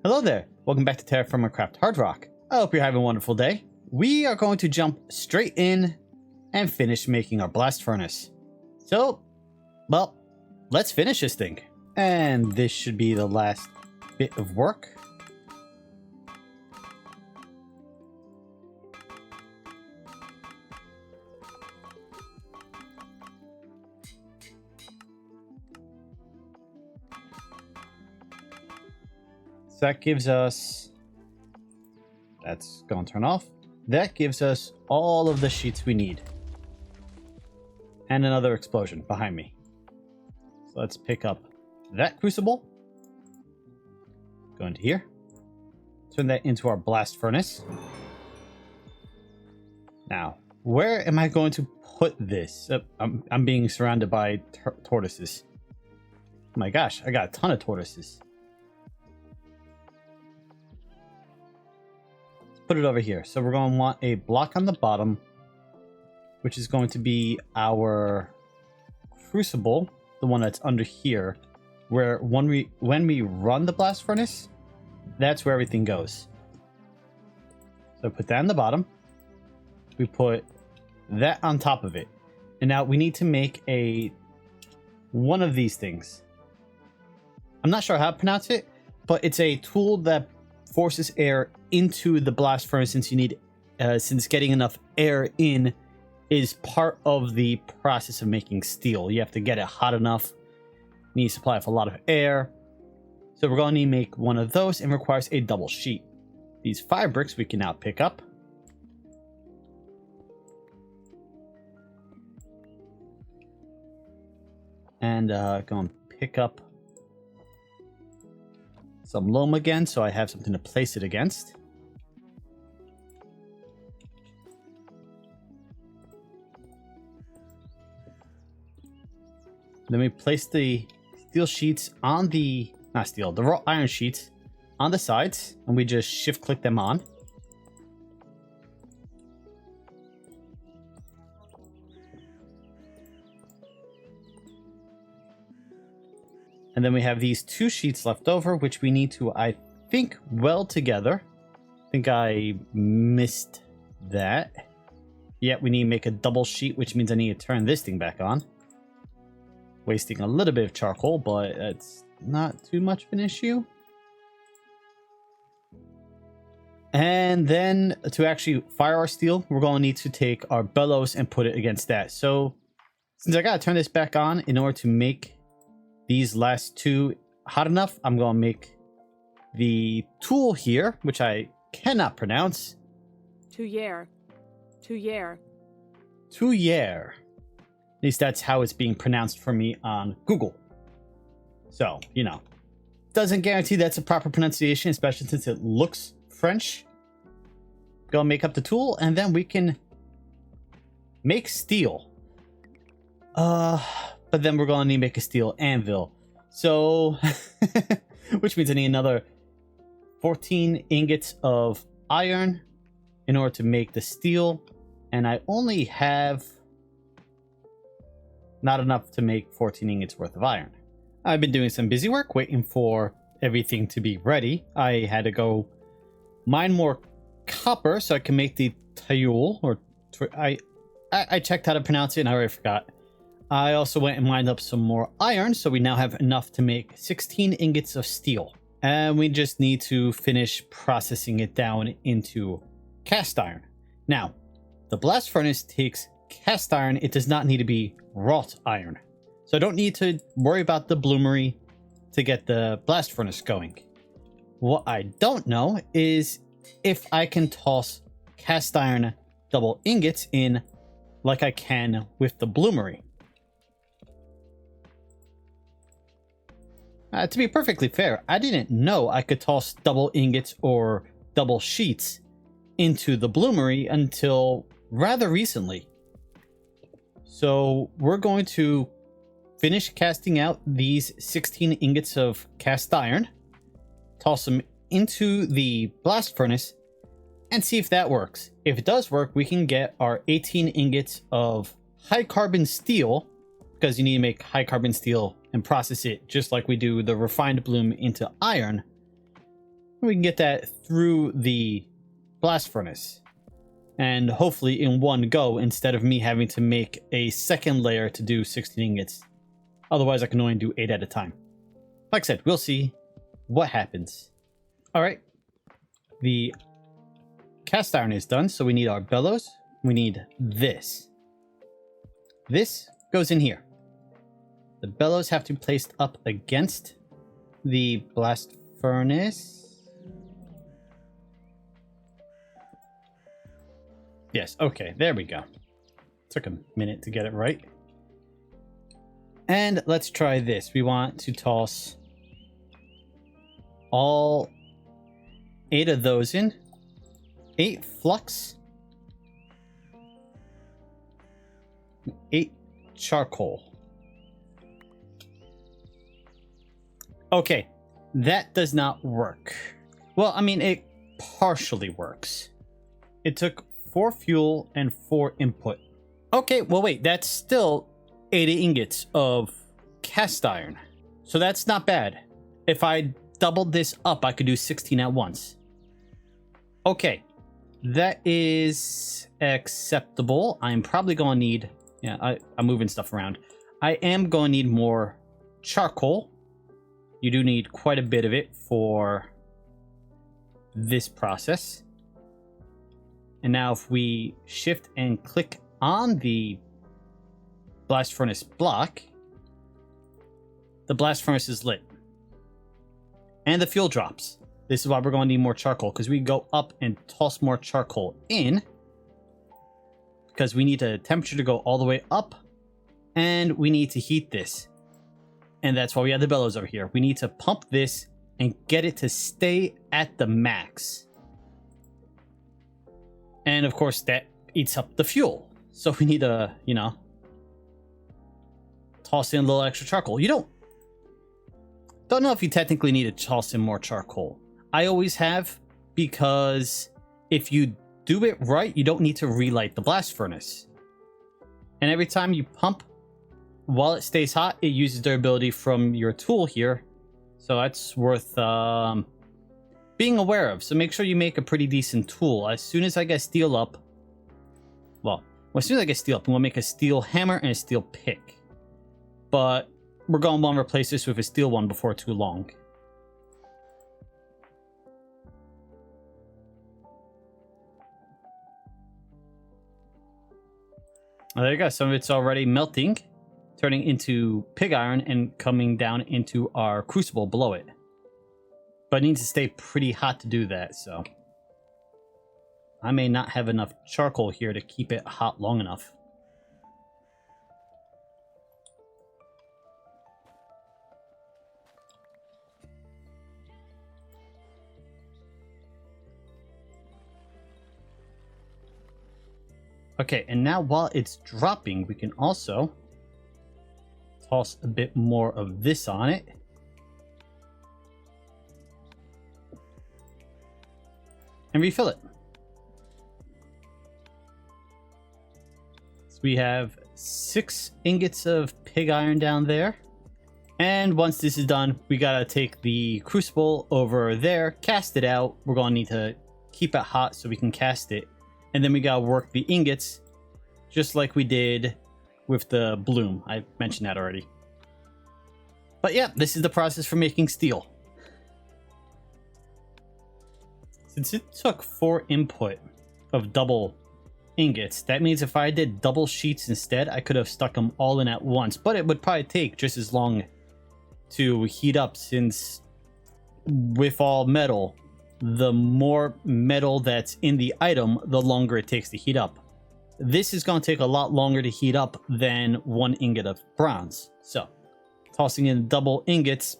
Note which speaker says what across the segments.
Speaker 1: Hello there, welcome back to TerraFirmaCraft HardRock. I hope you're having a wonderful day. We are going to jump straight in and finish making our blast furnace. So, well, let's finish this thing. And this should be the last bit of work. That gives us, that's going to turn off. That gives us all of the sheets we need. And another explosion behind me. So let's pick up that crucible. Go into here. Turn that into our blast furnace. Now, where am I going to put this? I'm being surrounded by tortoises. Oh my gosh, I got a ton of tortoises. Put it over here. So we're going to want a block on the bottom, which is going to be our crucible, the one that's under here, where when we run the blast furnace, that's where everything goes. So put that on the bottom. We put that on top of it. And now we need to make one of these things. I'm not sure how to pronounce it, but it's a tool that forces air into the blast furnace, since you need since getting enough air in is part of the process of making steel. You have to get it hot enough. You need to supply off a lot of air. So we're going to make one of those, and requires a double sheet. These 5 bricks we can now pick up. And go and pick up some loam again, so I have something to place it against. Then we place the steel sheets on the raw iron sheets on the sides, and we just shift click them on. And then we have these 2 sheets left over, which we need to, I think, weld together. I think I missed that. Yeah, we need to make a double sheet, which means I need to turn this thing back on. Wasting a little bit of charcoal, but it's not too much of an issue. And then to actually fire our steel, we're going to need to take our bellows and put it against that. So since I got to turn this back on in order to make these last 2 hot enough, I'm going to make the tool here, which I cannot pronounce.
Speaker 2: Tuyere.
Speaker 1: At least that's how it's being pronounced for me on Google. So, you know, doesn't guarantee that's a proper pronunciation, especially since it looks French. Go make up the tool, and then we can make steel. But then we're going to need to make a steel anvil. So, which means I need another 14 ingots of iron in order to make the steel. And I only have not enough to make 14 ingots worth of iron. I've been doing some busy work waiting for everything to be ready. I had to go mine more copper so I can make the tayul, or I checked how to pronounce it and I already forgot. I also went and mined up some more iron, so we now have enough to make 16 ingots of steel. And we just need to finish processing it down into cast iron. Now, the blast furnace takes cast iron. It does not need to be wrought iron. So I don't need to worry about the bloomery to get the blast furnace going. What I don't know is if I can toss cast iron double ingots in like I can with the bloomery. To be perfectly fair, I didn't know I could toss double ingots or double sheets into the bloomery until rather recently. So we're going to finish casting out these 16 ingots of cast iron, toss them into the blast furnace, and see if that works. If it does work, we can get our 18 ingots of high carbon steel, because you need to make high carbon steel and process it just like we do the refined bloom into iron. We can get that through the blast furnace. And hopefully in one go, instead of me having to make a second layer to do 16 ingots. Otherwise, I can only do 8 at a time. Like I said, we'll see what happens. Alright. The cast iron is done, so we need our bellows. We need this. This goes in here. The bellows have to be placed up against the blast furnace. Yes, okay, there we go. Took a minute to get it right. And let's try this. We want to toss all 8 of those in. 8 flux. 8 charcoal. Okay, that does not work. Well, I mean, it partially works. It took 4 fuel and 4 input. Okay, well, wait, that's still 80 ingots of cast iron. So that's not bad. If I doubled this up, I could do 16 at once. Okay, that is acceptable. I'm probably going to need... Yeah, I'm moving stuff around. I am going to need more charcoal. You do need quite a bit of it for this process. And now if we shift and click on the blast furnace block, the blast furnace is lit. And the fuel drops. This is why we're going to need more charcoal, because we go up and toss more charcoal in. Because we need the temperature to go all the way up. And we need to heat this. And that's why we have the bellows over here. We need to pump this and get it to stay at the max. And of course, that eats up the fuel. So we need to, you know, toss in a little extra charcoal. You don't know if you technically need to toss in more charcoal. I always have, because if you do it right, you don't need to relight the blast furnace. And every time you pump, while it stays hot, it uses durability from your tool here. So that's worth being aware of. So make sure you make a pretty decent tool. As soon as I get steel up, well, as soon as I get steel up, I'm going to make a steel hammer and a steel pick. But we're going to want to replace this with a steel one before too long. There you go. Some of it's already melting, turning into pig iron and coming down into our crucible below it. But it needs to stay pretty hot to do that, so I may not have enough charcoal here to keep it hot long enough. Okay, and now while it's dropping, we can also toss a bit more of this on it. And refill it. So we have 6 ingots of pig iron down there. And once this is done, we gotta take the crucible over there, cast it out. We're gonna need to keep it hot so we can cast it. And then we gotta work the ingots just like we did with the bloom. I mentioned that already. But yeah, this is the process for making steel. Since it took 4 input of double ingots, that means if I did double sheets instead, I could have stuck them all in at once. But it would probably take just as long to heat up, since with all metal, the more metal that's in the item, the longer it takes to heat up. This is going to take a lot longer to heat up than 1 ingot of bronze. So, tossing in double ingots,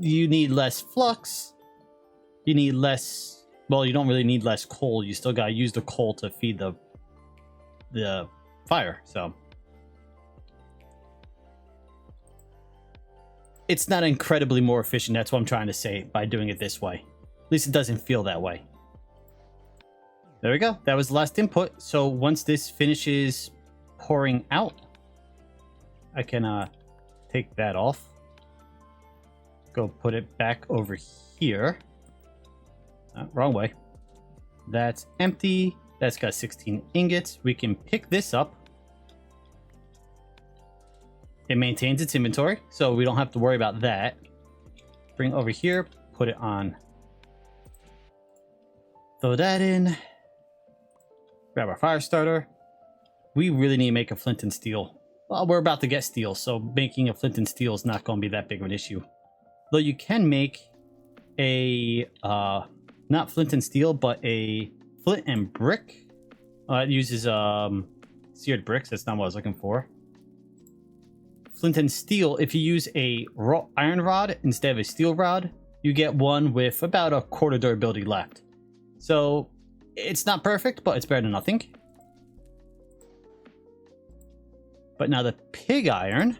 Speaker 1: you need less flux. You need less... Well, you don't really need less coal. You still got to use the coal to feed the fire. So, it's not incredibly more efficient. That's what I'm trying to say by doing it this way. At least it doesn't feel that way. There we go. That was the last input. So once this finishes pouring out, I can take that off. Go put it back over here. Wrong way. That's empty. That's got 16 ingots. We can pick this up. It maintains its inventory, so we don't have to worry about that. Bring it over here, put it on. Throw that in. Grab our fire starter. We really need to make a flint and steel. Well, we're about to get steel, so making a flint and steel is not going to be that big of an issue. Though you can make a, not flint and steel, but a flint and brick. It uses seared bricks. That's not what I was looking for. Flint and steel, if you use a raw iron rod instead of a steel rod, you get one with about a quarter durability left. So it's not perfect, but it's better than nothing. But now the pig iron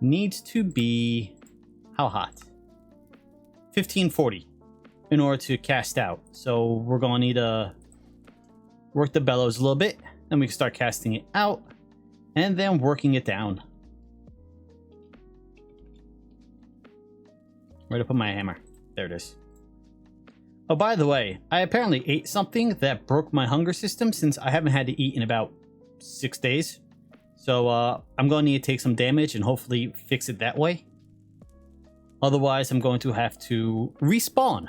Speaker 1: needs to be how hot? 1540 in order to cast out. So we're going to need to work the bellows a little bit. Then we can start casting it out and then working it down. Where to put my hammer? There it is. Oh, by the way, I apparently ate something that broke my hunger system since I haven't had to eat in about 6 days. So I'm going to need to take some damage and hopefully fix it that way. Otherwise, I'm going to have to respawn.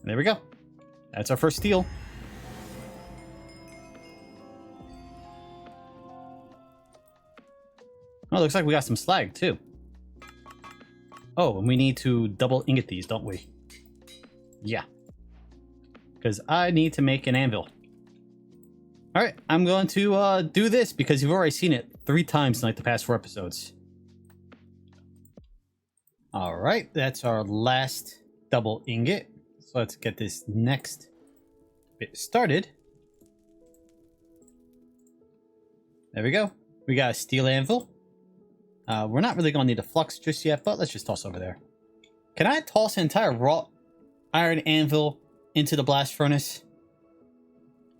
Speaker 1: There we go. That's our first steel. Oh, looks like we got some slag too. Oh, and we need to double ingot these, don't we? Yeah. Because I need to make an anvil. Alright, I'm going to do this because you've already seen it 3 times in like the past 4 episodes. Alright, that's our last double ingot. So let's get this next bit started. There we go. We got a steel anvil. We're not really going to need a flux just yet, but let's just toss over there. Can I toss an entire raw iron anvil into the blast furnace?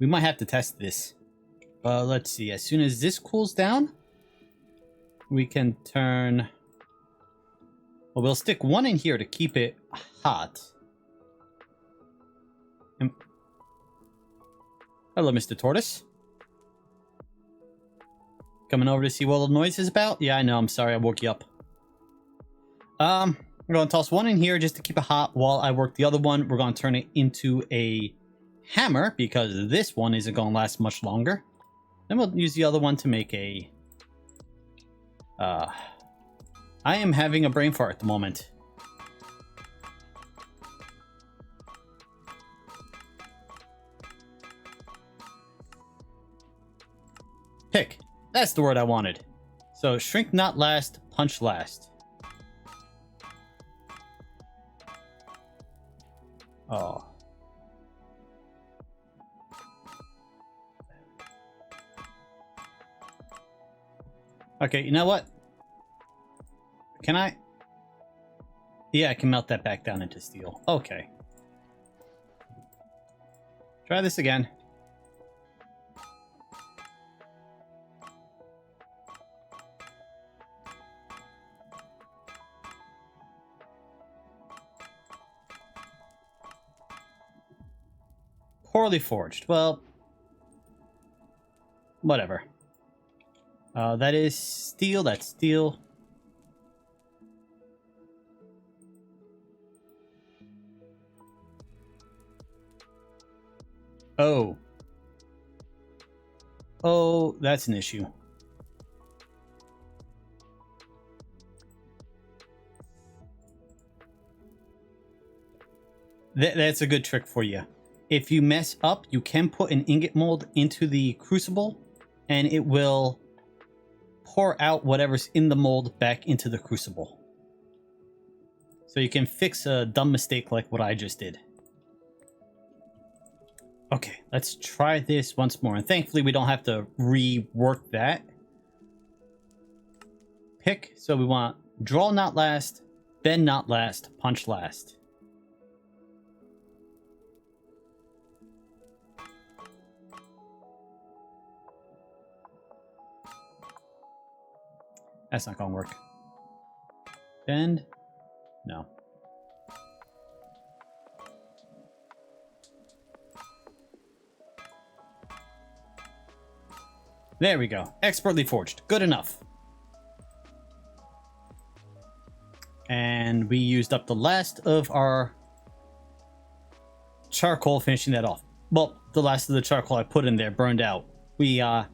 Speaker 1: We might have to test this. Let's see. As soon as this cools down, we can turn... Well, we'll stick one in here to keep it hot. Hello, Mr. Tortoise. Coming over to see what all the noise is about? Yeah, I know. I'm sorry I woke you up. We're going to toss one in here just to keep it hot while I work the other one. We're going to turn it into a hammer because this one isn't going to last much longer. Then we'll use the other one to make a... I am having a brain fart at the moment. Pick. That's the word I wanted. So, shrink not last, punch last. Oh. Okay, you know what? Can I? Yeah, I can melt that back down into steel. Okay. Try this again. Poorly forged. Well, whatever. That is steel. That's steel. Oh. Oh, that's an issue. That's a good trick for you. If you mess up, you can put an ingot mold into the crucible, and it will pour out whatever's in the mold back into the crucible. So you can fix a dumb mistake like what I just did. Okay, let's try this once more. And thankfully, we don't have to rework that. pick. So we want draw not last, bend not last, punch last. That's not gonna work. Bend? No. There we go. Expertly forged. Good enough. And we used up the last of our charcoal, finishing that off. Well, the last of the charcoal I put in there burned out. We have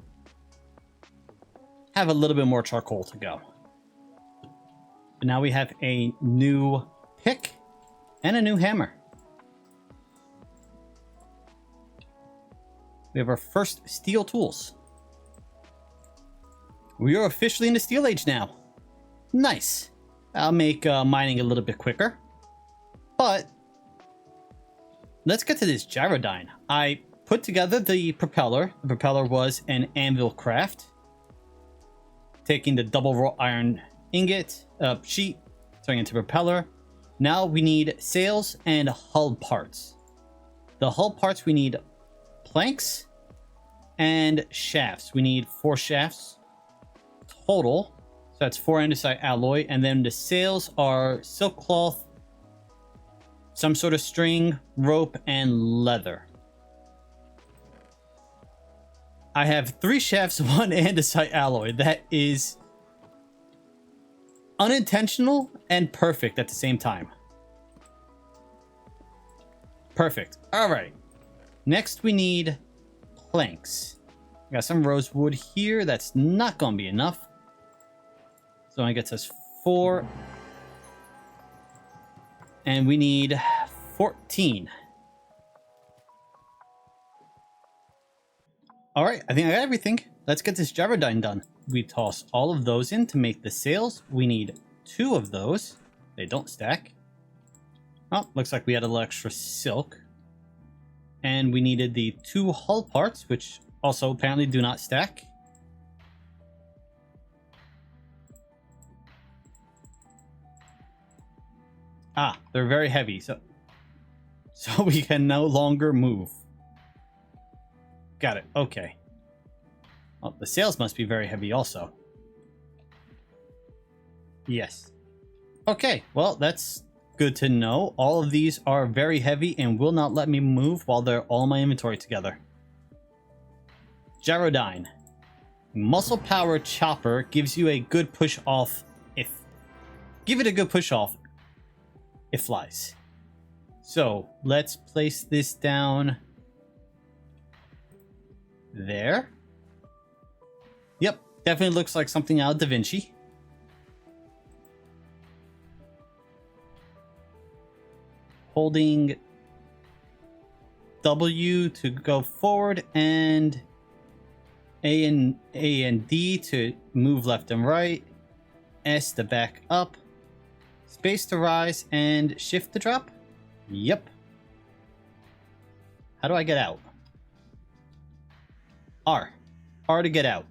Speaker 1: a little bit more charcoal to go. But now we have a new pick and a new hammer. We have our first steel tools. We are officially in the Steel Age now. Nice. I'll make mining a little bit quicker. But let's get to this Gyrodyne. I put together the propeller. The propeller was an anvil craft. Taking the double wrought iron ingot, sheet, turning into propeller. Now we need sails and hull parts. The hull parts we need planks and shafts. We need 4 shafts total. So that's 4 andesite alloy. And then the sails are silk cloth, some sort of string, rope, and leather. I have 3 shafts, 1 andesite alloy. That is unintentional and perfect at the same time. Perfect. All right. Next, we need planks. We got some rosewood here. That's not going to be enough. So I gets us 4. And we need 14. All right, I think I got everything. Let's get this Gyrodyne done. We toss all of those in to make the sails. We need 2 of those. They don't stack. Oh, looks like we had a little extra silk. And we needed the 2 hull parts, which also apparently do not stack. Ah, they're very heavy, so we can no longer move. Got it. Okay. Oh, the sails must be very heavy also. Yes. Okay, well, that's good to know. All of these are very heavy and will not let me move while they're all in my inventory together. Gyrodyne. Muscle power chopper gives you a good push off if... Give it a good push off. It flies. So let's place this down there. Yep, definitely looks like something out of Da Vinci. Holding W to go forward and A and D to move left and right. S to back up. Space to rise and shift to drop? Yep. How do I get out? R. R to get out.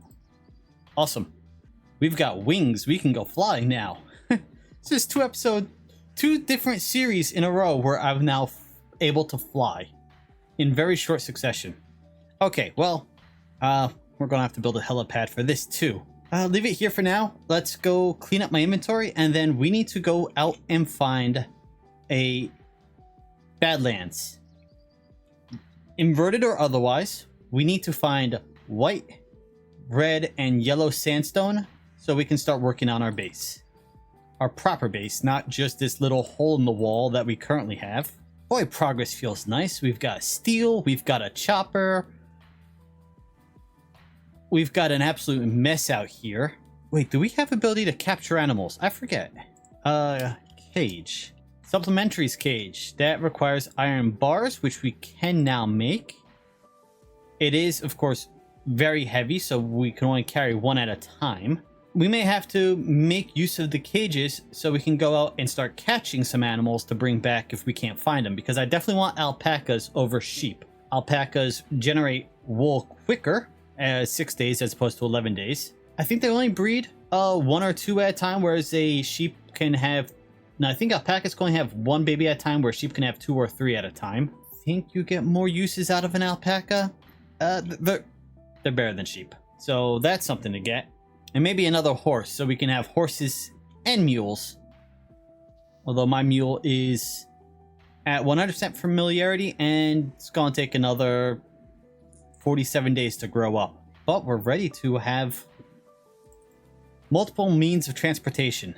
Speaker 1: Awesome. We've got wings. We can go flying now. This is 2 different series in a row where I'm now able to fly in very short succession. Okay, well, we're going to have to build a helipad for this too. Leave it here for now. Let's go clean up my inventory, and then we need to go out and find a Badlands. Inverted or otherwise, we need to find white, red, and yellow sandstone so we can start working on our base. Our proper base, not just this little hole in the wall that we currently have. Boy, progress feels nice. We've got steel, we've got a chopper. We've got an absolute mess out here. Wait, do we have ability to capture animals? I forget. Cage. Supplementary's cage. That requires iron bars, which we can now make. It is, of course, very heavy, so we can only carry 1 at a time. We may have to make use of the cages so we can go out and start catching some animals to bring back if we can't find them, because I definitely want alpacas over sheep. Alpacas generate wool quicker, 6 days as opposed to 11 days. I think they only breed 1 or 2 at a time, whereas a sheep can have... No, I think alpacas can only have 1 baby at a time, where sheep can have 2 or 3 at a time. I think you get more uses out of an alpaca. They're better than sheep. So that's something to get. And maybe another horse, so we can have horses and mules. Although my mule is at 100% familiarity, and it's going to take another 47 days to grow up. But we're ready to have multiple means of transportation.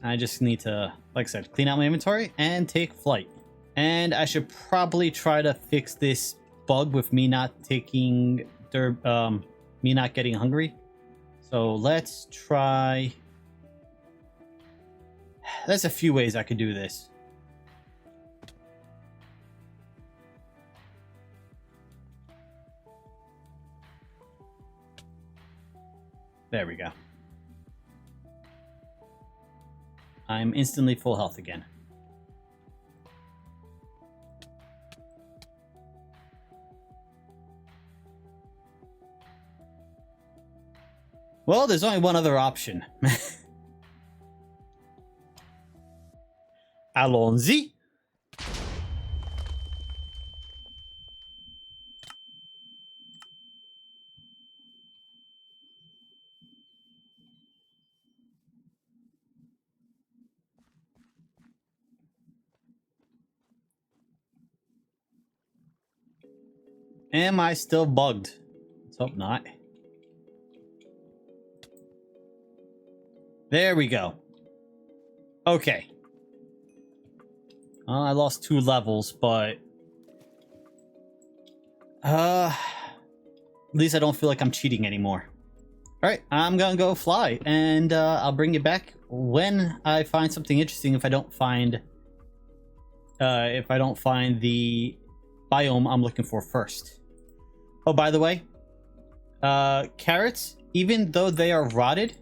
Speaker 1: I just need to, like I said, clean out my inventory and take flight. And I should probably try to fix this bug with me not taking me not getting hungry. So let's try... There's a few ways I could do this. There we go. I'm instantly full health again. Well, there's only one other option. Allons-y. Am I still bugged? Let's hope not. There we go. Okay. I lost 2 levels, but... at least I don't feel like I'm cheating anymore. Alright, I'm gonna go fly, and I'll bring you back when I find something interesting. If I don't find the biome I'm looking for first. Oh, by the way, carrots, even though they are rotted,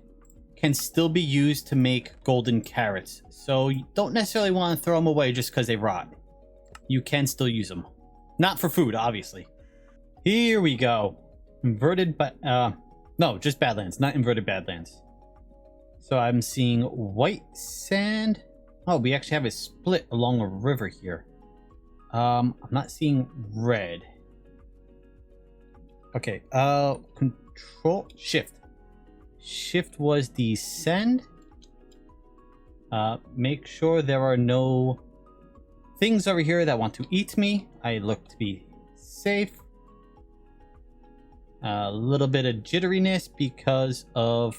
Speaker 1: can still be used to make golden carrots. So you don't necessarily want to throw them away just because they rot. You can still use them. Not for food, obviously. Here we go. Inverted, but no, just Badlands, not inverted Badlands. So I'm seeing white sand. Oh, we actually have a split along a river here. I'm not seeing red. Okay, control shift. Shift was descend. Make sure there are no things over here that want to eat me. I look to be safe. A little bit of jitteriness because of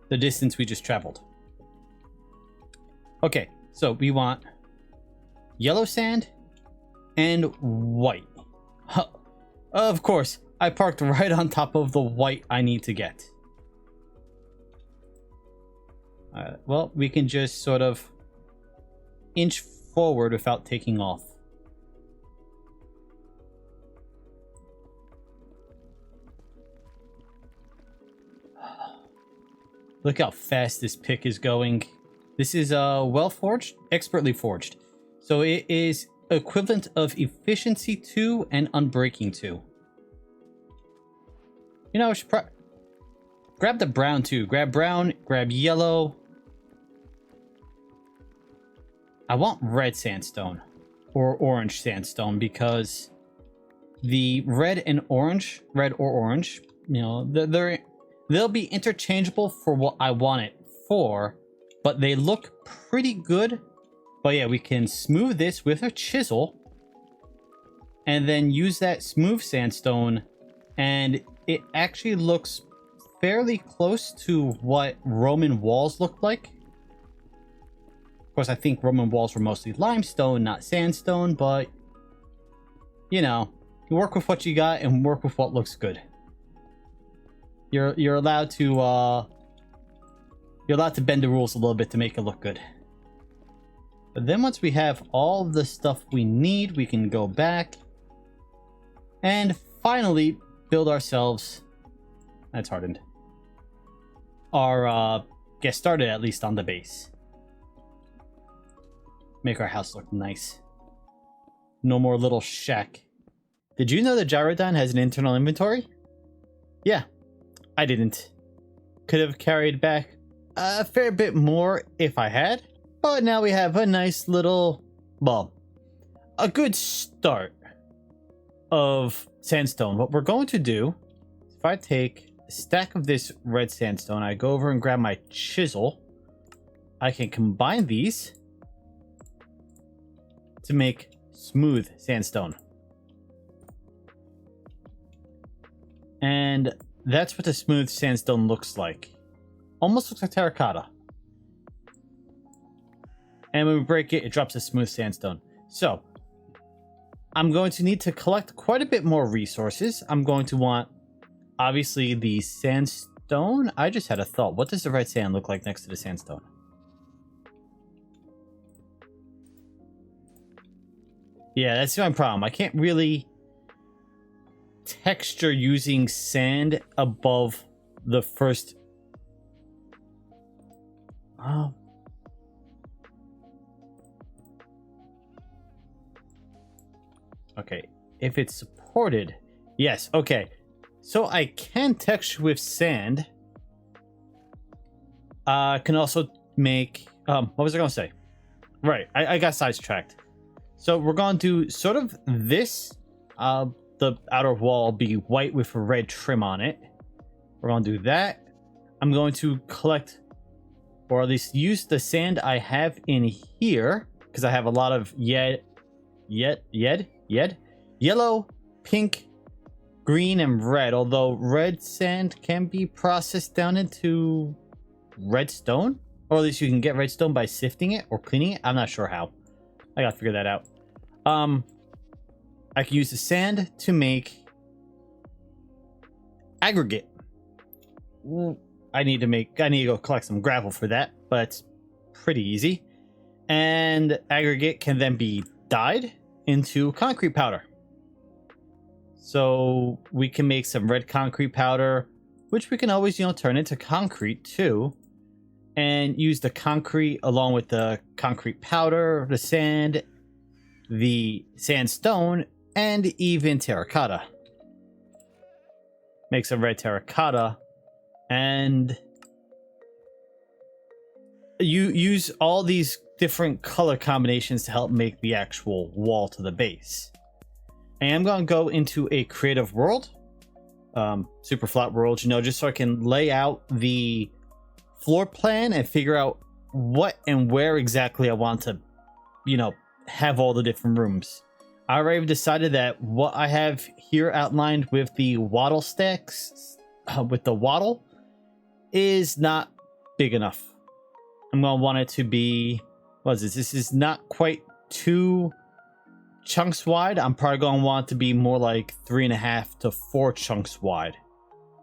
Speaker 1: the distance we just traveled. Okay, so we want yellow sand and white. Of course, I parked right on top of the white I need to get. Well, we can just sort of inch forward without taking off. Look how fast this pick is going. This is well forged, expertly forged. So it is equivalent of efficiency 2 and unbreaking 2. You know, I should grab the brown too. Grab brown, grab yellow. I want red sandstone or orange sandstone because the red or orange, you know, they'll be interchangeable for what I want it for, but they look pretty good. But yeah, we can smooth this with a chisel and then use that smooth sandstone, and it actually looks fairly close to what Roman walls looked like. Of course, I think Roman walls were mostly limestone, not sandstone, but you know, you work with what you got and work with what looks good. You're allowed to bend the rules a little bit to make it look good. But then once we have all the stuff we need, we can go back and finally build ourselves, that's hardened, our get started at least on the base. Make our house look nice. No more little shack. Did you know that Gyrodyne has an internal inventory? Yeah. I didn't. Could have carried back a fair bit more if I had. But now we have a nice little, well, a good start of sandstone. What we're going to do, if I take a stack of this red sandstone, I go over and grab my chisel. I can combine these to make smooth sandstone. And that's what the smooth sandstone looks like. Almost looks like terracotta. And when we break it, it drops a smooth sandstone. So, I'm going to need to collect quite a bit more resources. I'm going to want, obviously, the sandstone. I just had a thought. What does the red sand look like next to the sandstone? Yeah, that's the only problem. I can't really texture using sand above the first. Okay, if it's supported, yes. Okay, so I can texture with sand. Can also make what was I gonna say? Right, I got sidetracked. So we're going to do sort of this. The outer wall will be white with a red trim on it. We're going to do that. I'm going to collect, or at least use the sand I have in here, because I have a lot of yellow, pink, green, and red. Although red sand can be processed down into redstone, or at least you can get redstone by sifting it or cleaning it. I'm not sure how. I gotta figure that out. I can use the sand to make aggregate. I need to go collect some gravel for that, but it's pretty easy. And aggregate can then be dyed into concrete powder. So we can make some red concrete powder, which we can always, turn into concrete too. And use the concrete along with the concrete powder, the sand, the sandstone, and even terracotta. Make some red terracotta, and you use all these different color combinations to help make the actual wall to the base. And I'm going to go into a creative world, super flat world, just so I can lay out the floor plan and figure out what and where exactly I want to, have all the different rooms. I already decided that what I have here outlined with the wattle stacks, with the wattle, is not big enough. I'm going to want it to be, what is this? This is not quite 2 chunks wide. I'm probably going to want it to be more like 3.5 to 4 chunks wide.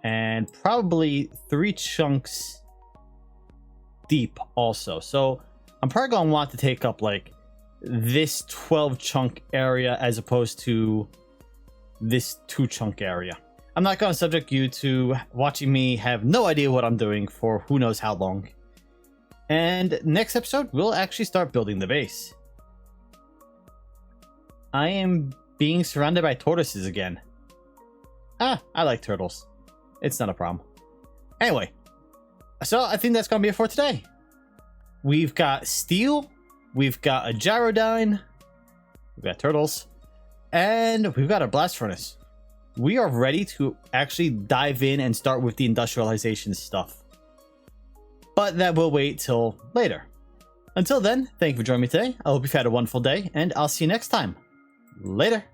Speaker 1: And probably 3 chunks deep also. So I'm probably going to want to take up like this 12 chunk area as opposed to this 2 chunk area. I'm not going to subject you to watching me have no idea what I'm doing for who knows how long. And next episode, we'll actually start building the base. I am being surrounded by tortoises again. I like turtles. It's not a problem. Anyway, so I think that's going to be it for today. We've got steel, we've got a Gyrodyne, we've got turtles, and we've got a blast furnace. We are ready to actually dive in and start with the industrialization stuff. But that will wait till later. Until then, thank you for joining me today. I hope you've had a wonderful day, and I'll see you next time. Later.